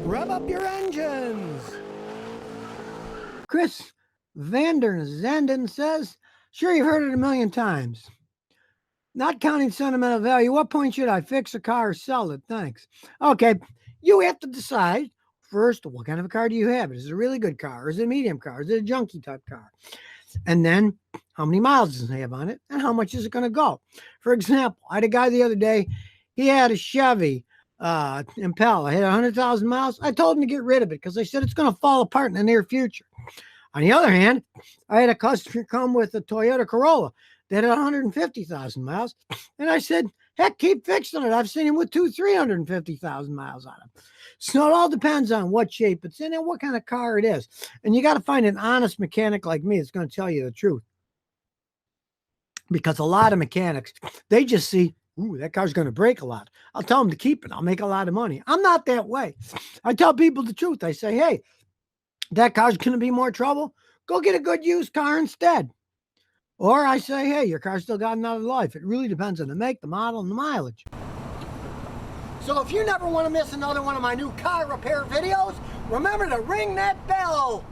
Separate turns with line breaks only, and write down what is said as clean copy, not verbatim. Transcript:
Rev up your engines. Chris Vander Zanden says, sure, you've heard it a million times. Not counting sentimental value, what point should I fix a car or sell it? Thanks. Okay, you have to decide first, what kind of a car do you have? Is it a really good car? Or is it a medium car? Is it a junky type car? And then how many miles does it have on it? And how much is it going to go? For example, I had a guy the other day, he had a Chevy Impala. It had 100,000 miles. I told him to get rid of it because I said it's going to fall apart in the near future. On the other hand, I had a customer come with a Toyota Corolla that had 150,000 miles. And I said, heck, keep fixing it. I've seen him with 350,000 miles on it. So it all depends on what shape it's in and what kind of car it is. And you got to find an honest mechanic like me that's going to tell you the truth. Because a lot of mechanics, they just see, ooh, that car's going to break a lot. I'll tell them to keep it. I'll make a lot of money. I'm not that way. I tell people the truth. I say, hey, that car's going to be more trouble. Go get a good used car instead. Or I say, hey, your car's still got another life. It really depends on the make, the model, and the mileage. So if you never want to miss another one of my new car repair videos, remember to ring that bell.